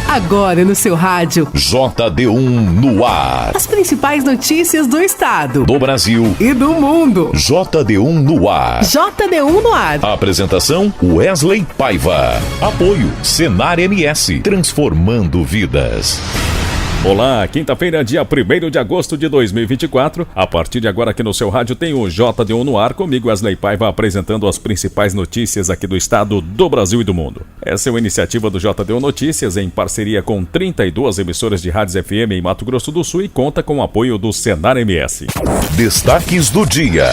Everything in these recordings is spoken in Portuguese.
Agora no seu rádio. JD1 no ar. As principais notícias do estado, do Brasil e do mundo. JD1 no ar. JD1 no ar. Apresentação Wesley Paiva. Apoio Senar MS, transformando vidas. Olá, quinta-feira, dia 1º de agosto de 2024. A partir de agora aqui no seu rádio tem o JD1 no ar, comigo Wesley Paiva apresentando as principais notícias aqui do estado, do Brasil e do mundo. Essa é uma iniciativa do JD1 Notícias em parceria com 32 emissoras de rádios FM em Mato Grosso do Sul e conta com o apoio do Senar MS. Destaques do dia.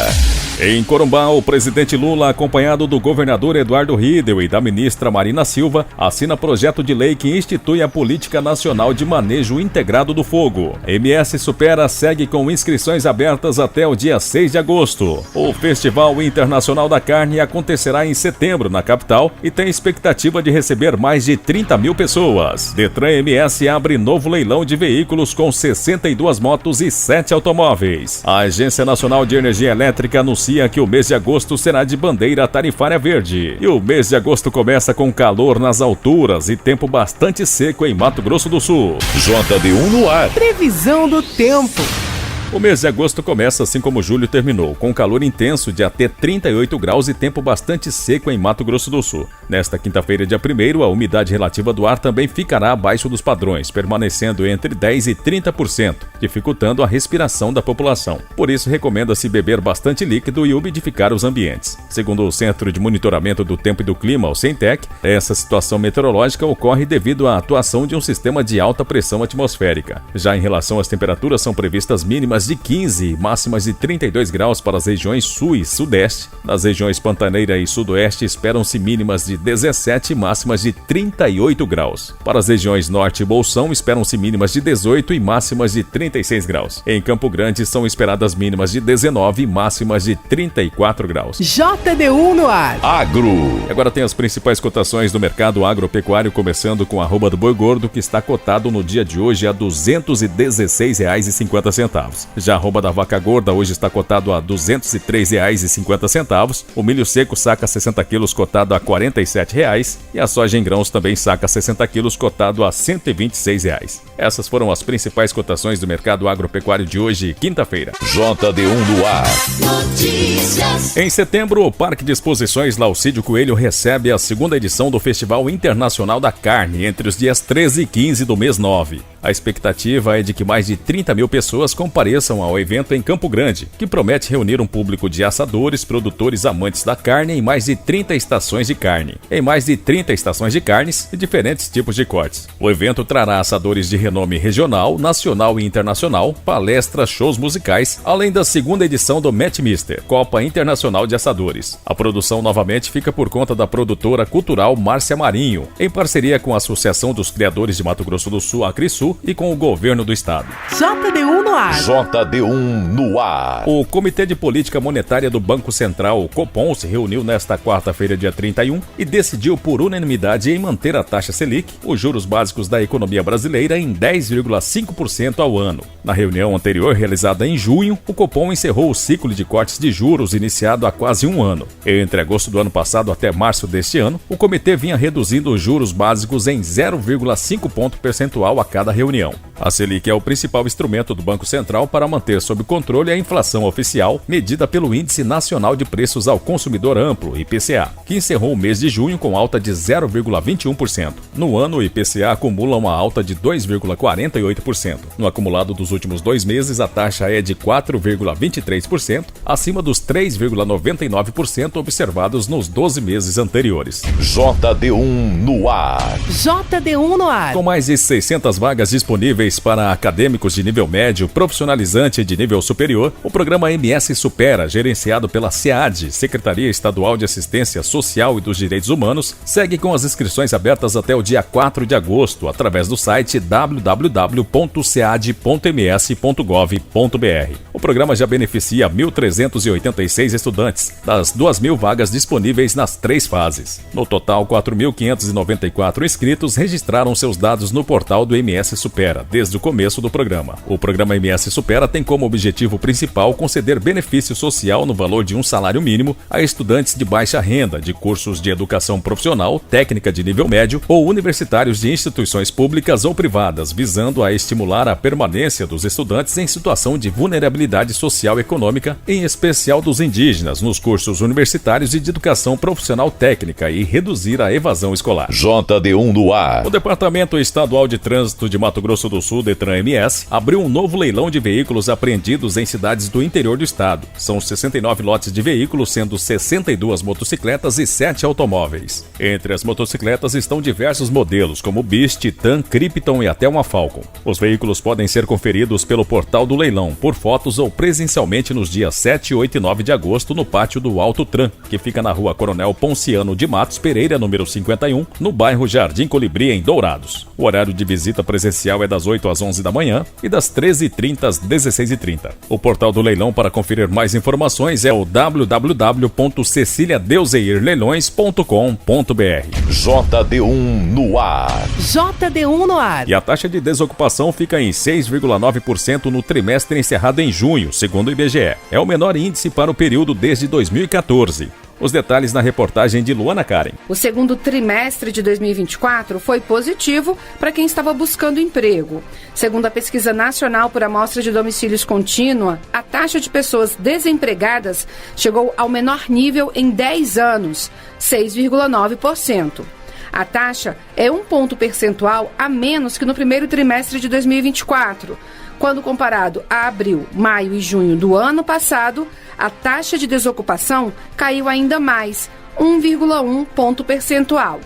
Em Corumbá, o presidente Lula, acompanhado do governador Eduardo Riedel e da ministra Marina Silva, assina projeto de lei que institui a Política Nacional de Manejo Integrado do Fogo. MS Supera segue com inscrições abertas até o dia 6 de agosto. O Festival Internacional da Carne acontecerá em setembro na capital e tem expectativa de receber mais de 30 mil pessoas. Detran MS abre novo leilão de veículos com 62 motos e 7 automóveis. A Agência Nacional de Energia Elétrica anuncia que o mês de agosto será de bandeira tarifária verde. E o mês de agosto começa com calor nas alturas e tempo bastante seco em Mato Grosso do Sul. JD1 no ar. Previsão do tempo. O mês de agosto começa assim como julho terminou, com calor intenso de até 38 graus e tempo bastante seco em Mato Grosso do Sul. Nesta quinta-feira, dia 1º, a umidade relativa do ar também ficará abaixo dos padrões, permanecendo entre 10% e 30%, dificultando a respiração da população. Por isso, recomenda-se beber bastante líquido e umidificar os ambientes. Segundo o Centro de Monitoramento do Tempo e do Clima, o CENTEC, essa situação meteorológica ocorre devido à atuação de um sistema de alta pressão atmosférica. Já em relação às temperaturas, são previstas mínimas de 15 e máximas de 32 graus para as regiões sul e sudeste. Nas regiões Pantaneira e Sudoeste esperam-se mínimas de 17 e máximas de 38 graus. Para as regiões Norte e Bolsão esperam-se mínimas de 18 e máximas de 36 graus. Em Campo Grande são esperadas mínimas de 19 e máximas de 34 graus. JD1 no ar. Agro. Agora tem as principais cotações do mercado agropecuário, começando com a arroba do boi gordo, que está cotado no dia de hoje a R$ 216,50. Já a arroba da vaca gorda hoje está cotado a R$ 203,50. O milho seco saca 60 quilos cotado a R$ 47,00 e a soja em grãos também saca 60 quilos cotado a R$ 126,00. Essas foram as principais cotações do mercado agropecuário de hoje, quinta-feira. JD1 no ar. Notícias. Em setembro, o Parque de Exposições Laucídio Coelho recebe a segunda edição do Festival Internacional da Carne entre os dias 13 e 15 do mês 9. A expectativa é de que mais de 30 mil pessoas compareçam ao evento em Campo Grande, que promete reunir um público de assadores, produtores, amantes da carne em mais de 30 estações de carne. Em mais de 30 estações de carnes e diferentes tipos de cortes. O evento trará assadores de renome regional, nacional e internacional, palestras, shows musicais, além da segunda edição do Match Mister, Copa Internacional de Assadores. A produção novamente fica por conta da produtora cultural Márcia Marinho, em parceria com a Associação dos Criadores de Mato Grosso do Sul, Acrisul, e com o governo do estado. JD1 no ar. JD1 no ar. O Comitê de Política Monetária do Banco Central, o Copom, se reuniu nesta quarta-feira, dia 31, e decidiu por unanimidade em manter a taxa Selic, os juros básicos da economia brasileira, em 10,5% ao ano. Na reunião anterior, realizada em junho, o Copom encerrou o ciclo de cortes de juros iniciado há quase um ano. Entre agosto do ano passado até março deste ano, o comitê vinha reduzindo os juros básicos em 0,5 ponto percentual a cada reunião. A Selic é o principal instrumento do Banco Central para manter sob controle a inflação oficial, medida pelo Índice Nacional de Preços ao Consumidor Amplo, IPCA, que encerrou o mês de junho com alta de 0,21%. No ano, o IPCA acumula uma alta de 2,48%. No acumulado dos últimos 2 meses, a taxa é de 4,23%, acima dos 3,99% observados nos 12 meses anteriores. JD1 no ar. JD1 no ar. Com mais de 600 vagas disponíveis para acadêmicos de nível médio, profissionalizante e de nível superior, o programa MS Supera, gerenciado pela SEAD, Secretaria Estadual de Assistência Social e dos Direitos Humanos, segue com as inscrições abertas até o dia 4 de agosto, através do site www.sead.ms.gov.br. O programa já beneficia 1.386 estudantes, das 2.000 vagas disponíveis nas 3 fases. No total, 4.594 inscritos registraram seus dados no portal do MS Supera, desde o começo do programa. O programa MS Supera tem como objetivo principal conceder benefício social no valor de um salário mínimo a estudantes de baixa renda, de cursos de educação profissional, técnica de nível médio ou universitários de instituições públicas ou privadas, visando a estimular a permanência dos estudantes em situação de vulnerabilidade social e econômica, em especial dos indígenas, nos cursos universitários e de educação profissional técnica e reduzir a evasão escolar. JD1 no ar. O Departamento Estadual de Trânsito de Mato Grosso do Sul, DETRAN-MS, abriu um novo leilão de veículos apreendidos em cidades do interior do estado. São 69 lotes de veículos, sendo 62 motocicletas e 7 automóveis. Entre as motocicletas estão diversos modelos, como Bis, Titan, Krypton e até uma Falcon. Os veículos podem ser conferidos pelo portal do leilão, por fotos ou presencialmente nos dias 7, 8 e 9 de agosto no pátio do Alto Tran, que fica na rua Coronel Ponciano de Matos Pereira, número 51, no bairro Jardim Colibri, em Dourados. O horário de visita presencial é das 8 às 11 da manhã e das 13h30 às 16h30. O portal do leilão para conferir mais informações é o www.ceciliadeuseirleilões.com.br. JD1 no ar. JD1 no ar. E a taxa de desocupação fica em 6,9% no trimestre encerrado em junho, segundo o IBGE. É o menor índice para o período desde 2014. Os detalhes na reportagem de Luana Karen. O segundo trimestre de 2024 foi positivo para quem estava buscando emprego. Segundo a Pesquisa Nacional por Amostra de Domicílios Contínua, a taxa de pessoas desempregadas chegou ao menor nível em 10 anos, 6,9%. A taxa é 1 ponto percentual a menos que no primeiro trimestre de 2024. Quando comparado a abril, maio e junho do ano passado, a taxa de desocupação caiu ainda mais, 1,1 ponto percentual.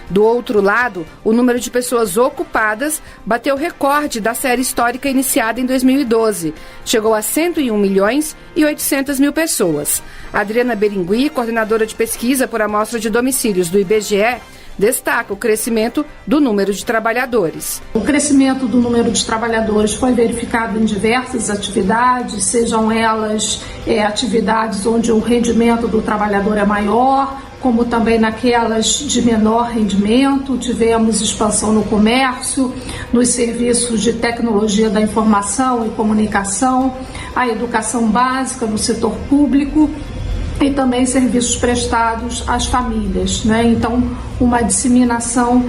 Do outro lado, o número de pessoas ocupadas bateu recorde da série histórica iniciada em 2012. Chegou a 101 milhões e 800 mil pessoas. Adriana Berengui, coordenadora de pesquisa por amostra de domicílios do IBGE, destaca o crescimento do número de trabalhadores. O crescimento do número de trabalhadores foi verificado em diversas atividades, sejam elas atividades onde o rendimento do trabalhador é maior, como também naquelas de menor rendimento. Tivemos expansão no comércio, nos serviços de tecnologia da informação e comunicação, a educação básica no setor público e também serviços prestados às famílias, né? Então, uma disseminação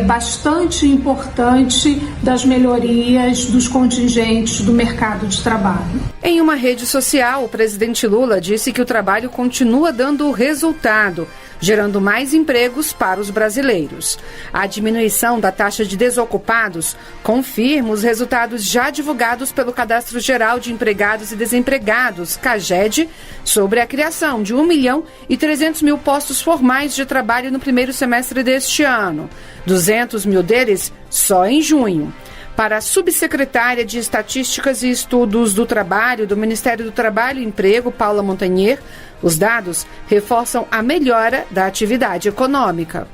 bastante importante das melhorias dos contingentes do mercado de trabalho. Em uma rede social, o presidente Lula disse que o trabalho continua dando resultado, gerando mais empregos para os brasileiros. A diminuição da taxa de desocupados confirma os resultados já divulgados pelo Cadastro Geral de Empregados e Desempregados, CAGED, sobre a criação de 1.300.000 postos formais de trabalho no primeiro semestre deste ano, 200 mil deles só em junho. Para a subsecretária de Estatísticas e Estudos do Trabalho do Ministério do Trabalho e Emprego, Paula Montagnier, os dados reforçam a melhora da atividade econômica.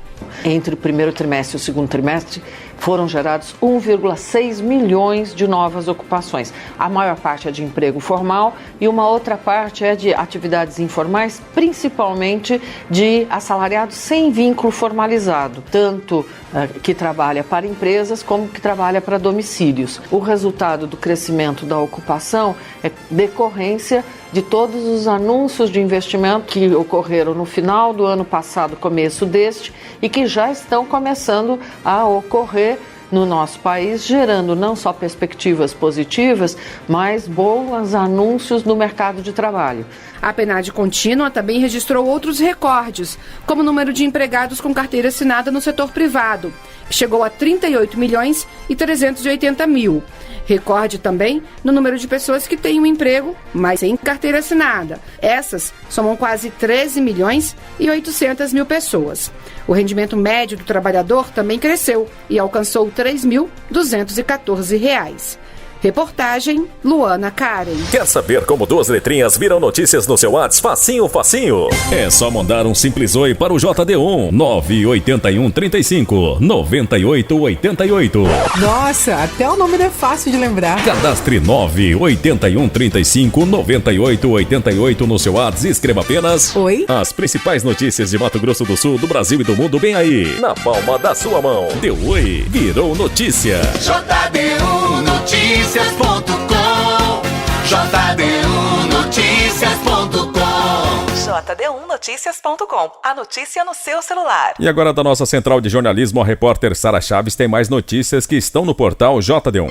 Entre o primeiro trimestre e o segundo trimestre, foram gerados 1,6 milhões de novas ocupações. A maior parte é de emprego formal e uma outra parte é de atividades informais, principalmente de assalariados sem vínculo formalizado, tanto que trabalha para empresas como que trabalha para domicílios. O resultado do crescimento da ocupação é decorrência de todos os anúncios de investimento que ocorreram no final do ano passado, começo deste, e que já estão começando a ocorrer no nosso país, gerando não só perspectivas positivas, mas bons anúncios no mercado de trabalho. A PNAD contínua também registrou outros recordes, como o número de empregados com carteira assinada no setor privado, que chegou a 38 milhões e 380 mil. Recorde também no número de pessoas que têm um emprego, mas sem carteira assinada. Essas somam quase 13 milhões e 800 mil pessoas. O rendimento médio do trabalhador também cresceu e alcançou R$ 3.214. Reportagem Luana Karen. Quer saber como 2 letrinhas viram notícias no seu WhatsApp? Facinho, facinho. É só mandar um simples oi para o JD1 981 35 98 88. Nossa, até o nome não é fácil de lembrar. Cadastre 981 35 98 88 no seu WhatsApp e escreva apenas Oi. As principais notícias de Mato Grosso do Sul, do Brasil e do mundo bem aí, na palma da sua mão. Deu oi, virou notícia. JD1Noticias.com JD1Noticias.com JD1Noticias.com. A notícia no seu celular. E agora da nossa central de jornalismo, a repórter Sara Chaves tem mais notícias que estão no portal JD1.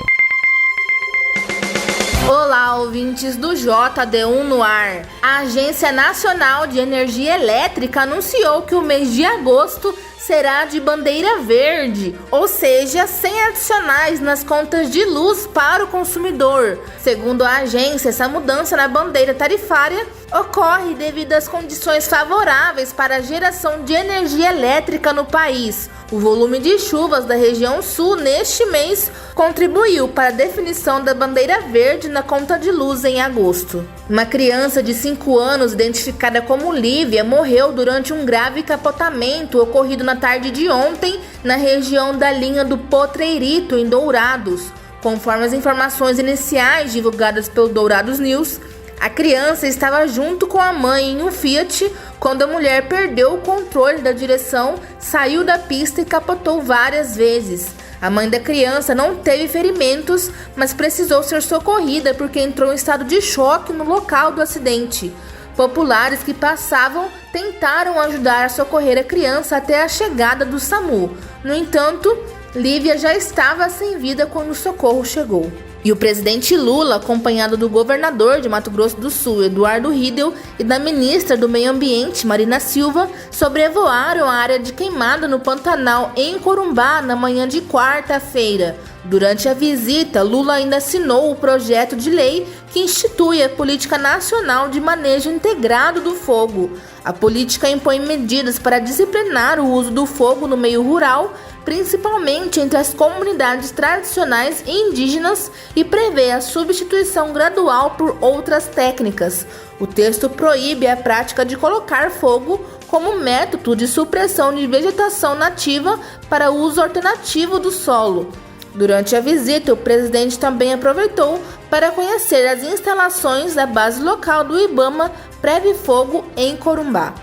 Olá, ouvintes do JD1 no ar. A Agência Nacional de Energia Elétrica anunciou que o mês de agosto será de bandeira verde, ou seja, sem adicionais nas contas de luz para o consumidor. Segundo a agência, essa mudança na bandeira tarifária ocorre devido às condições favoráveis para a geração de energia elétrica no país. O volume de chuvas da região sul neste mês contribuiu para a definição da bandeira verde na conta de luz em agosto. Uma criança de 5 anos, identificada como Lívia, morreu durante um grave capotamento ocorrido na tarde de ontem na região da linha do Potreirito, em Dourados. Conforme as informações iniciais divulgadas pelo Dourados News, a criança estava junto com a mãe em um Fiat quando a mulher perdeu o controle da direção, saiu da pista e capotou várias vezes. A mãe da criança não teve ferimentos, mas precisou ser socorrida porque entrou em estado de choque no local do acidente. Populares que passavam tentaram ajudar a socorrer a criança até a chegada do SAMU. No entanto, Lívia já estava sem vida quando o socorro chegou. E o presidente Lula, acompanhado do governador de Mato Grosso do Sul, Eduardo Riedel, e da ministra do Meio Ambiente, Marina Silva, sobrevoaram a área de queimada no Pantanal, em Corumbá, na manhã de quarta-feira. Durante a visita, Lula ainda assinou o projeto de lei que institui a Política Nacional de Manejo Integrado do Fogo. A política impõe medidas para disciplinar o uso do fogo no meio rural, principalmente entre as comunidades tradicionais e indígenas, e prevê a substituição gradual por outras técnicas. O texto proíbe a prática de colocar fogo como método de supressão de vegetação nativa para uso alternativo do solo. Durante a visita, o presidente também aproveitou para conhecer as instalações da base local do Ibama Preve Fogo em Corumbá.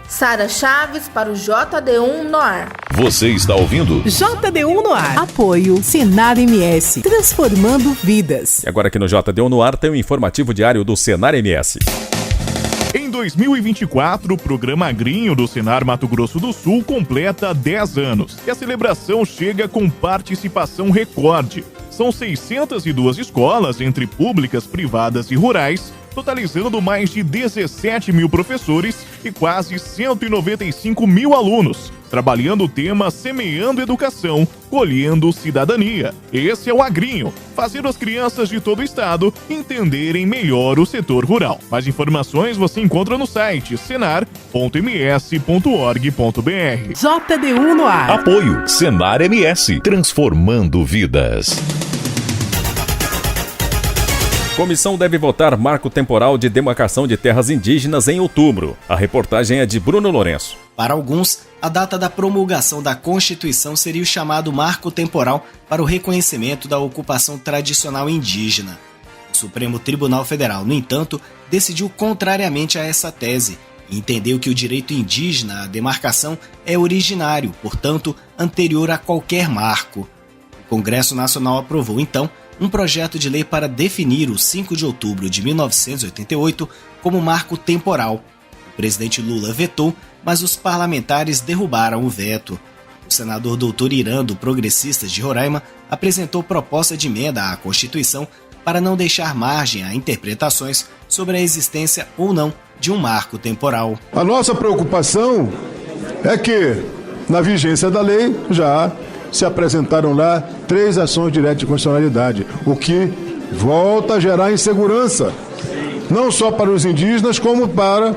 Sara Chaves para o JD1 no ar. Você está ouvindo? JD1 no ar. Apoio Senar MS, transformando vidas. E agora aqui no JD1 no ar tem o informativo diário do Senar MS. Em 2024, o programa Agrinho do Senar Mato Grosso do Sul completa 10 anos. E a celebração chega com participação recorde. São 602 escolas, entre públicas, privadas e rurais, totalizando mais de 17 mil professores e quase 195 mil alunos, trabalhando o tema Semeando Educação, Colhendo Cidadania. Esse é o Agrinho, fazer as crianças de todo o estado entenderem melhor o setor rural. Mais informações você encontra no site senar.ms.org.br. JD1 no ar. Apoio Senar MS, transformando vidas. Comissão deve votar marco temporal de demarcação de terras indígenas em outubro. A reportagem é de Bruno Lourenço. Para alguns, a data da promulgação da Constituição seria o chamado marco temporal para o reconhecimento da ocupação tradicional indígena. O Supremo Tribunal Federal, no entanto, decidiu contrariamente a essa tese e entendeu que o direito indígena à demarcação é originário, portanto, anterior a qualquer marco. O Congresso Nacional aprovou, então, um projeto de lei para definir o 5 de outubro de 1988 como marco temporal. O presidente Lula vetou, mas os parlamentares derrubaram o veto. O senador Dr. Irã, do Progressistas de Roraima, apresentou proposta de emenda à Constituição para não deixar margem a interpretações sobre a existência ou não de um marco temporal. A nossa preocupação é que, na vigência da lei, já se apresentaram lá 3 ações diretas de constitucionalidade, o que volta a gerar insegurança, não só para os indígenas, como para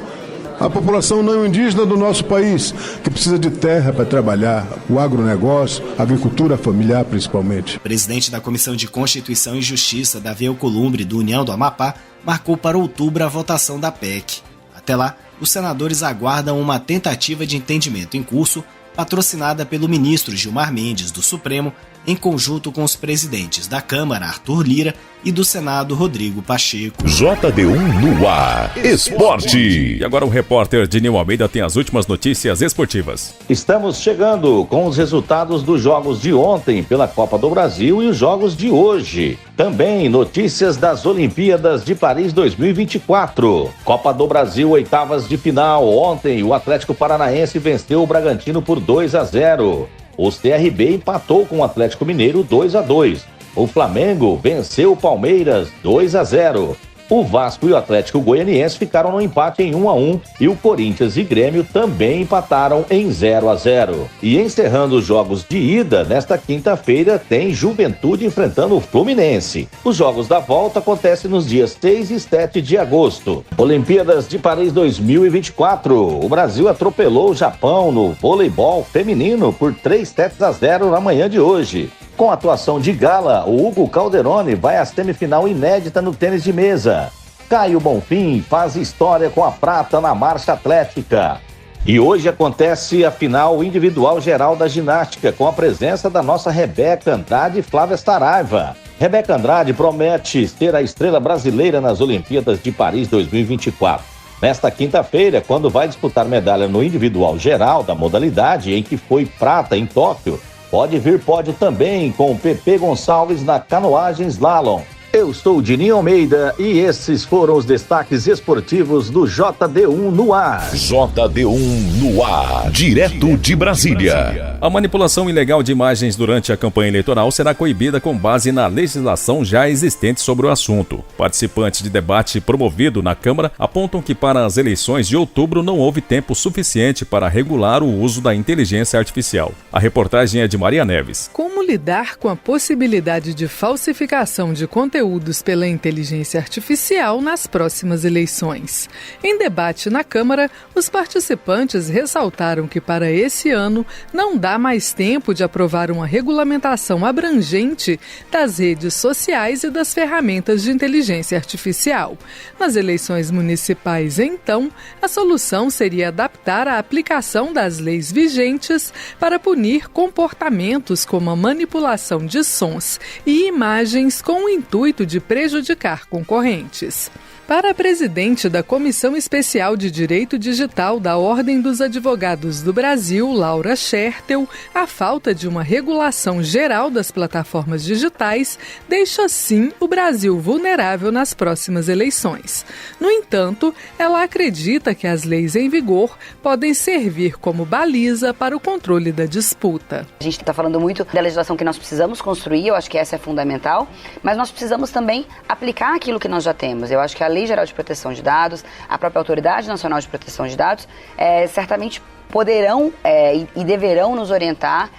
a população não indígena do nosso país, que precisa de terra para trabalhar, o agronegócio, a agricultura familiar principalmente. O presidente da Comissão de Constituição e Justiça, Davi Alcolumbre, do União do Amapá, marcou para outubro a votação da PEC. Até lá, os senadores aguardam uma tentativa de entendimento em curso, patrocinada pelo ministro Gilmar Mendes, do Supremo, em conjunto com os presidentes da Câmara, Arthur Lira, e do Senado, Rodrigo Pacheco. JD1 no ar. Esporte. E agora o repórter Dinil Almeida tem as últimas notícias esportivas. Estamos chegando com os resultados dos jogos de ontem pela Copa do Brasil e os jogos de hoje. Também notícias das Olimpíadas de Paris 2024. Copa do Brasil, oitavas de final. Ontem o Atlético Paranaense venceu o Bragantino por 2-0. O CRB empatou com o Atlético Mineiro 2-2. O Flamengo venceu o Palmeiras 2-0. O Vasco e o Atlético Goianiense ficaram no empate em 1-1 e o Corinthians e Grêmio também empataram em 0-0. E encerrando os jogos de ida, nesta quinta-feira tem Juventude enfrentando o Fluminense. Os jogos da volta acontecem nos dias 6 e 7 de agosto. Olimpíadas de Paris 2024. O Brasil atropelou o Japão no voleibol feminino por 3-0 na manhã de hoje. Com a atuação de gala, o Hugo Calderoni vai à semifinal inédita no tênis de mesa. Caio Bonfim faz história com a prata na marcha atlética. E hoje acontece a final individual geral da ginástica, com a presença da nossa Rebeca Andrade e Flávia Saraiva. Rebeca Andrade promete ser a estrela brasileira nas Olimpíadas de Paris 2024. Nesta quinta-feira, quando vai disputar medalha no individual geral da modalidade, em que foi prata em Tóquio, pode vir pódio também com o Pepe Gonçalves na canoagem slalom. Eu sou o Dininho Almeida e esses foram os destaques esportivos do JD1 no ar. JD1 no ar, direto de Brasília. A manipulação ilegal de imagens durante a campanha eleitoral será coibida com base na legislação já existente sobre o assunto. Participantes de debate promovido na Câmara apontam que para as eleições de outubro não houve tempo suficiente para regular o uso da inteligência artificial. A reportagem é de Maria Neves. Como lidar com a possibilidade de falsificação de conteúdos pela inteligência artificial nas próximas eleições? Em debate na Câmara, os participantes ressaltaram que para esse ano não dá mais tempo de aprovar uma regulamentação abrangente das redes sociais e das ferramentas de inteligência artificial. Nas eleições municipais, então, a solução seria adaptar a aplicação das leis vigentes para punir comportamentos como a manipulação de sons e imagens com o intuito de prejudicar concorrentes. Para a presidente da Comissão Especial de Direito Digital da Ordem dos Advogados do Brasil, Laura Schertel, a falta de uma regulação geral das plataformas digitais deixa, sim, o Brasil vulnerável nas próximas eleições. No entanto, ela acredita que as leis em vigor podem servir como baliza para o controle da disputa. A gente está falando muito da legislação que nós precisamos construir, eu acho que essa é fundamental, mas nós precisamos também aplicar aquilo que nós já temos. Eu acho que a Lei Geral de Proteção de Dados, a própria Autoridade Nacional de Proteção de Dados, certamente poderão e deverão nos orientar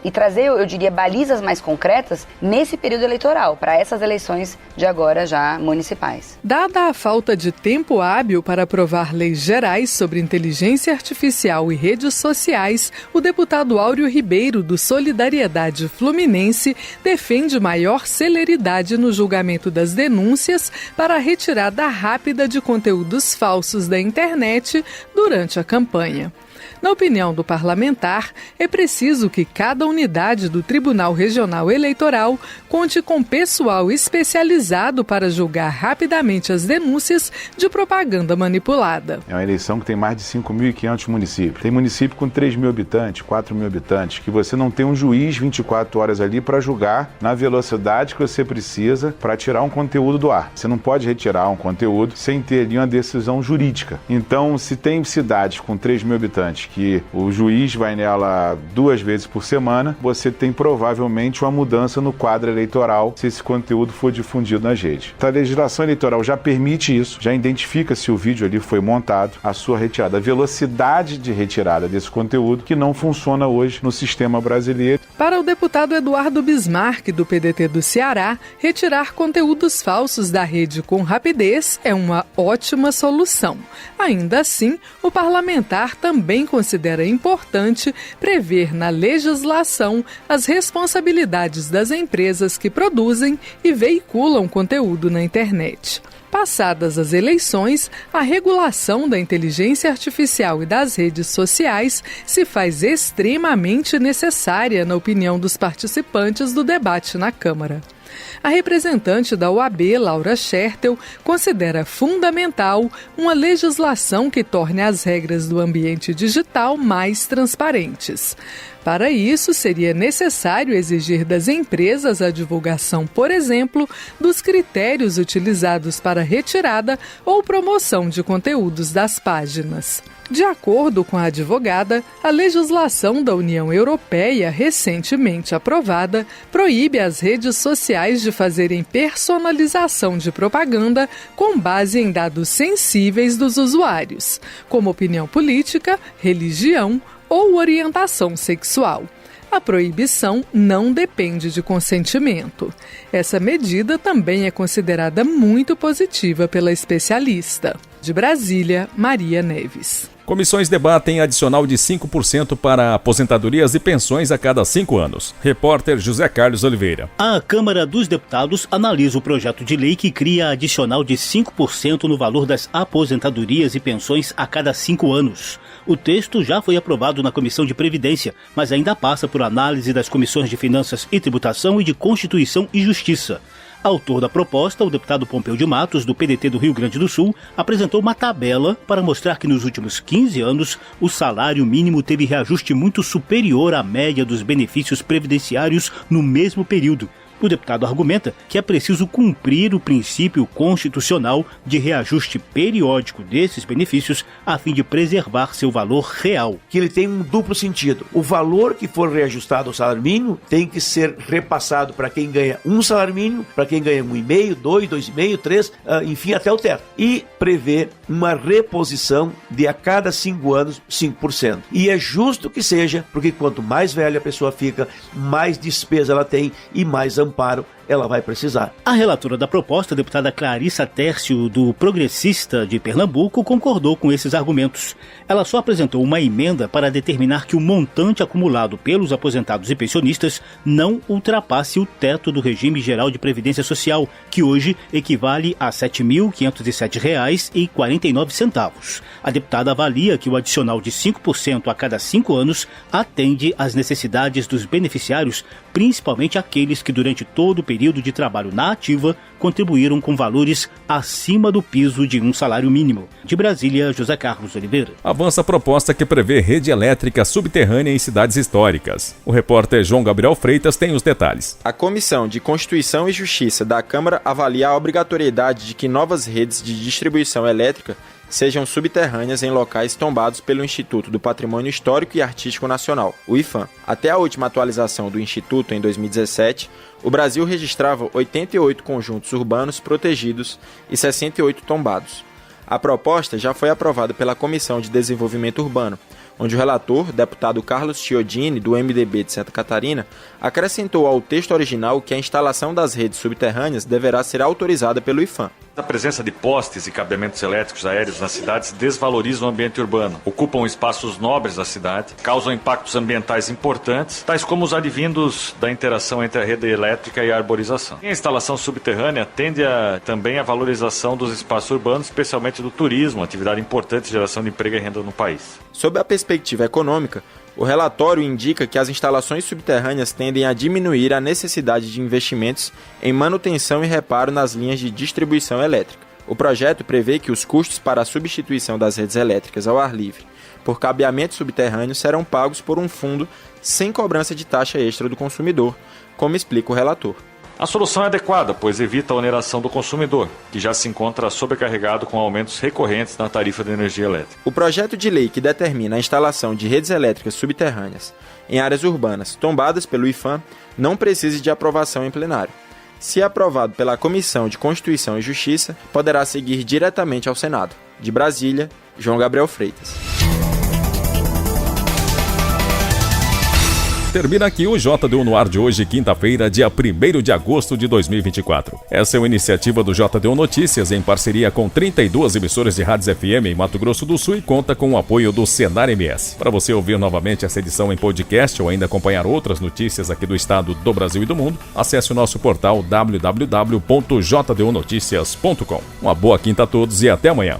e trazer, eu diria, balizas mais concretas nesse período eleitoral, para essas eleições de agora já municipais. Dada a falta de tempo hábil para aprovar leis gerais sobre inteligência artificial e redes sociais, o deputado Áureo Ribeiro, do Solidariedade Fluminense, defende maior celeridade no julgamento das denúncias para a retirada rápida de conteúdos falsos da internet durante a campanha. Na opinião do parlamentar, é preciso que cada unidade do Tribunal Regional Eleitoral conte com pessoal especializado para julgar rapidamente as denúncias de propaganda manipulada. É uma eleição que tem mais de 5.500 municípios. Tem município com 3.000 habitantes, 4.000 habitantes, que você não tem um juiz 24 horas ali para julgar na velocidade que você precisa para tirar um conteúdo do ar. Você não pode retirar um conteúdo sem ter ali uma decisão jurídica. Então, se tem cidades com 3.000 habitantes vez que o juiz vai nela 2 vezes por semana, você tem provavelmente uma mudança no quadro eleitoral se esse conteúdo for difundido nas redes. A legislação eleitoral já permite isso, já identifica se o vídeo ali foi montado, a sua retirada, a velocidade de retirada desse conteúdo que não funciona hoje no sistema brasileiro. Para o deputado Eduardo Bismarck, do PDT do Ceará, retirar conteúdos falsos da rede com rapidez é uma ótima solução. Ainda assim, o parlamentar também considera importante prever na legislação as responsabilidades das empresas que produzem e veiculam conteúdo na internet. Passadas as eleições, a regulação da inteligência artificial e das redes sociais se faz extremamente necessária, na opinião dos participantes do debate na Câmara. A representante da OAB, Laura Schertel, considera fundamental uma legislação que torne as regras do ambiente digital mais transparentes. Para isso, seria necessário exigir das empresas a divulgação, por exemplo, dos critérios utilizados para retirada ou promoção de conteúdos das páginas. De acordo com a advogada, a legislação da União Europeia, recentemente aprovada, proíbe as redes sociais de fazerem personalização de propaganda com base em dados sensíveis dos usuários, como opinião política, religião ou orientação sexual. A proibição não depende de consentimento. Essa medida também é considerada muito positiva pela especialista. De Brasília, Maria Neves. Comissões debatem adicional de 5% para aposentadorias e pensões a cada 5 anos. Repórter José Carlos Oliveira. A Câmara dos Deputados analisa o projeto de lei que cria adicional de 5% no valor das aposentadorias e pensões a cada 5 anos. O texto já foi aprovado na Comissão de Previdência, mas ainda passa por análise das comissões de Finanças e Tributação e de Constituição e Justiça. Autor da proposta, o deputado Pompeu de Matos, do PDT do Rio Grande do Sul, apresentou uma tabela para mostrar que nos últimos 15 anos o salário mínimo teve reajuste muito superior à média dos benefícios previdenciários no mesmo período. O deputado argumenta que é preciso cumprir o princípio constitucional de reajuste periódico desses benefícios a fim de preservar seu valor real. Que ele tem um duplo sentido. O valor que for reajustado ao salário mínimo tem que ser repassado para quem ganha um salário mínimo, para quem ganha 1,5, 2, 2,5, 3, enfim, até o teto. E prevê uma reposição de a cada 5 anos 5%. E é justo que seja, porque quanto mais velha a pessoa fica, mais despesa ela tem e mais amparo ela vai precisar. A relatora da proposta, a deputada Clarissa Tércio, do Progressista de Pernambuco, concordou com esses argumentos. Ela só apresentou uma emenda para determinar que o montante acumulado pelos aposentados e pensionistas não ultrapasse o teto do regime geral de previdência social, que hoje equivale a R$ 7.507,49. A deputada avalia que o adicional de 5% a cada 5 anos atende às necessidades dos beneficiários, principalmente aqueles que durante todo o período de trabalho na ativa contribuíram com valores acima do piso de um salário mínimo. De Brasília, José Carlos Oliveira. Avança a proposta que prevê rede elétrica subterrânea em cidades históricas. O repórter João Gabriel Freitas tem os detalhes. A Comissão de Constituição e Justiça da Câmara avalia a obrigatoriedade de que novas redes de distribuição elétrica sejam subterrâneas em locais tombados pelo Instituto do Patrimônio Histórico e Artístico Nacional, o IPHAN. Até a última atualização do Instituto, em 2017, o Brasil registrava 88 conjuntos urbanos protegidos e 68 tombados. A proposta já foi aprovada pela Comissão de Desenvolvimento Urbano, onde o relator, deputado Carlos Chiodini, do MDB de Santa Catarina, acrescentou ao texto original que a instalação das redes subterrâneas deverá ser autorizada pelo IPHAN. A presença de postes e cabeamentos elétricos aéreos nas cidades desvaloriza o ambiente urbano, ocupam espaços nobres da cidade, causam impactos ambientais importantes, tais como os advindos da interação entre a rede elétrica e a arborização. A instalação subterrânea tende também à valorização dos espaços urbanos, especialmente do turismo, atividade importante de geração de emprego e renda no país. Sob a perspectiva econômica, o relatório indica que as instalações subterrâneas tendem a diminuir a necessidade de investimentos em manutenção e reparo nas linhas de distribuição elétrica. O projeto prevê que os custos para a substituição das redes elétricas ao ar livre por cabeamento subterrâneo serão pagos por um fundo sem cobrança de taxa extra do consumidor, como explica o relator. A solução é adequada, pois evita a oneração do consumidor, que já se encontra sobrecarregado com aumentos recorrentes na tarifa de energia elétrica. O projeto de lei que determina a instalação de redes elétricas subterrâneas em áreas urbanas tombadas pelo IPHAN não precisa de aprovação em plenário. Se aprovado pela Comissão de Constituição e Justiça, poderá seguir diretamente ao Senado. De Brasília, João Gabriel Freitas. Termina aqui o JDU no ar de hoje, quinta-feira, dia 1º de agosto de 2024. Essa é uma iniciativa do JDU Notícias em parceria com 32 emissoras de rádios FM em Mato Grosso do Sul e conta com o apoio do Senar MS. Para você ouvir novamente essa edição em podcast ou ainda acompanhar outras notícias aqui do estado, do Brasil e do mundo, acesse o nosso portal www.jdunoticias.com. Uma boa quinta a todos e até amanhã.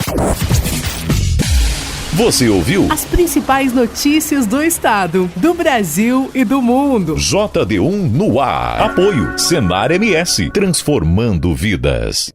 Você ouviu as principais notícias do estado, do Brasil e do mundo. JD1 no ar. Apoio Senar MS, transformando vidas.